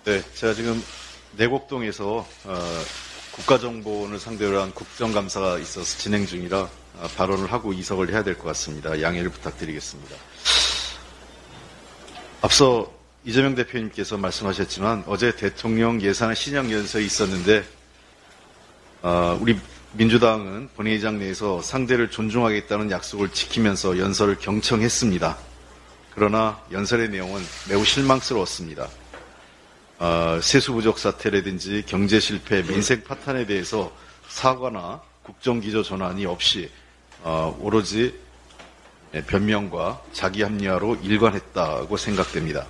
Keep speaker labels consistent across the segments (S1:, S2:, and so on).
S1: 네, 제가 지금 내곡동에서 국가정보원을 상대로 한 국정감사가 있어서 진행 중이라 발언을 하고 이석을 해야 될 것 같습니다. 양해를 부탁드리겠습니다. 앞서 이재명 대표님께서 말씀하셨지만 어제 대통령 예산의 신형연설이 있었는데 우리 민주당은 본회의장 내에서 상대를 존중하겠다는 약속을 지키면서 연설을 경청했습니다. 그러나 연설의 내용은 매우 실망스러웠습니다. 세수 부족 사태라든지 경제 실패, 민생 파탄에 대해서 사과나 국정기조 전환이 없이 오로지 변명과 자기 합리화로 일관했다고 생각됩니다.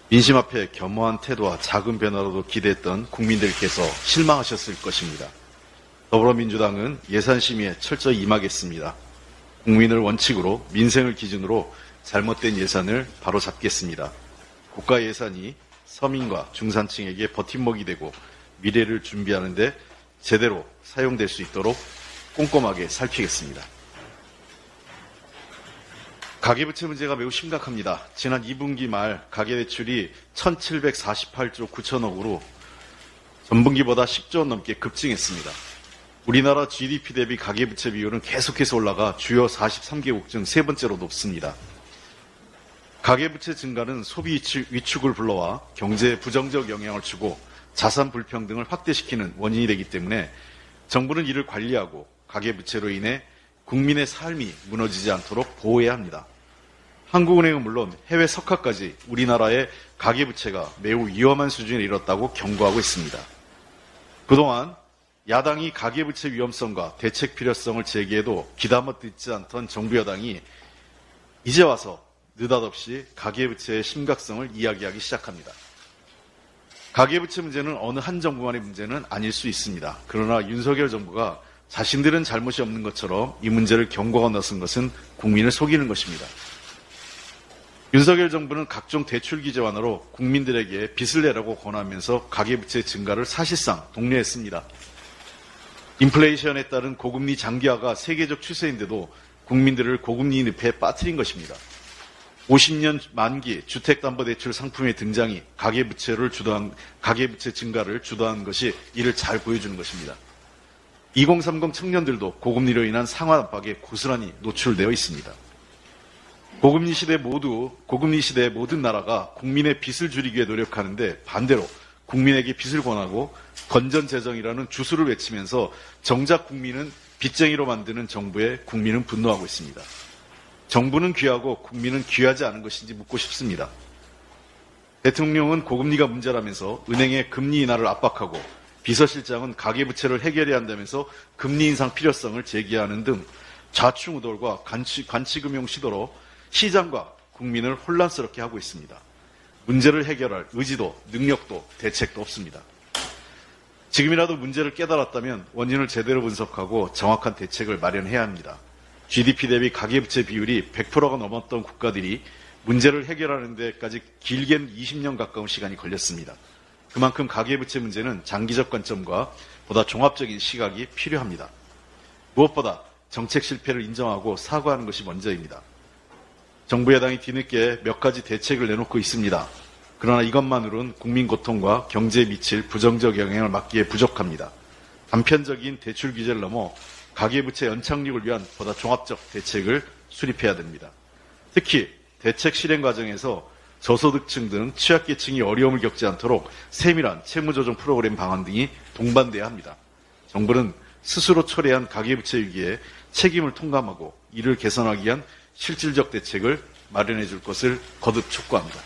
S1: 민심 앞에 겸허한 태도와 작은 변화로도 기대했던 국민들께서 실망하셨을 것입니다. 더불어민주당은 예산심의에 철저히 임하겠습니다. 국민을 원칙으로 민생을 기준으로 잘못된 예산을 바로잡겠습니다. 국가 예산이 서민과 중산층에게 버팀목이 되고 미래를 준비하는 데 제대로 사용될 수 있도록 꼼꼼하게 살피겠습니다. 가계부채 문제가 매우 심각합니다. 지난 2분기 말 가계대출이 1,748조 9천억으로 전분기보다 10조 원 넘게 급증했습니다. 우리나라 GDP 대비 가계부채 비율은 계속해서 올라가 주요 43개국 중 세 번째로 높습니다. 가계부채 증가는 소비 위축을 불러와 경제에 부정적 영향을 주고 자산 불평등을 확대시키는 원인이 되기 때문에 정부는 이를 관리하고 가계부채로 인해 국민의 삶이 무너지지 않도록 보호해야 합니다. 한국은행은 물론 해외 석학까지 우리나라의 가계부채가 매우 위험한 수준에 이르렀다고 경고하고 있습니다. 그동안 야당이 가계부채 위험성과 대책 필요성을 제기해도 귀담아 듣지 않던 정부 여당이 이제 와서 느닷없이 가계부채의 심각성을 이야기하기 시작합니다. 가계부채 문제는 어느 한 정부만의 문제는 아닐 수 있습니다. 그러나 윤석열 정부가 자신들은 잘못이 없는 것처럼 이 문제를 경고가 나선 것은 국민을 속이는 것입니다. 윤석열 정부는 각종 대출 규제 완화로 국민들에게 빚을 내라고 권하면서 가계부채 증가를 사실상 독려했습니다. 인플레이션에 따른 고금리 장기화가 세계적 추세인데도 국민들을 고금리 늪에 빠뜨린 것입니다. 50년 만기 주택담보대출 상품의 등장이 가계부채 증가를 주도한 것이 이를 잘 보여주는 것입니다. 2030 청년들도 고금리로 인한 상환 압박에 고스란히 노출되어 있습니다. 고금리 시대 모든 나라가 국민의 빚을 줄이기 위해 노력하는데 반대로 국민에게 빚을 권하고 건전재정이라는 주술을 외치면서 정작 국민은 빚쟁이로 만드는 정부에 국민은 분노하고 있습니다. 정부는 귀하고 국민은 귀하지 않은 것인지 묻고 싶습니다. 대통령은 고금리가 문제라면서 은행의 금리 인하를 압박하고 비서실장은 가계부채를 해결해야 한다면서 금리 인상 필요성을 제기하는 등 좌충우돌과 관치금융 시도로 시장과 국민을 혼란스럽게 하고 있습니다. 문제를 해결할 의지도 능력도 대책도 없습니다. 지금이라도 문제를 깨달았다면 원인을 제대로 분석하고 정확한 대책을 마련해야 합니다. GDP 대비 가계부채 비율이 100%가 넘었던 국가들이 문제를 해결하는 데까지 길게는 20년 가까운 시간이 걸렸습니다. 그만큼 가계부채 문제는 장기적 관점과 보다 종합적인 시각이 필요합니다. 무엇보다 정책 실패를 인정하고 사과하는 것이 먼저입니다. 정부 여당이 뒤늦게 몇 가지 대책을 내놓고 있습니다. 그러나 이것만으로는 국민 고통과 경제에 미칠 부정적 영향을 막기에 부족합니다. 단편적인 대출 규제를 넘어 가계부채 연착륙을 위한 보다 종합적 대책을 수립해야 됩니다. 특히 대책 실행 과정에서 저소득층 등 취약계층이 어려움을 겪지 않도록 세밀한 채무조정 프로그램 방안 등이 동반돼야 합니다. 정부는 스스로 초래한 가계부채 위기에 책임을 통감하고 이를 개선하기 위한 실질적 대책을 마련해 줄 것을 거듭 촉구합니다.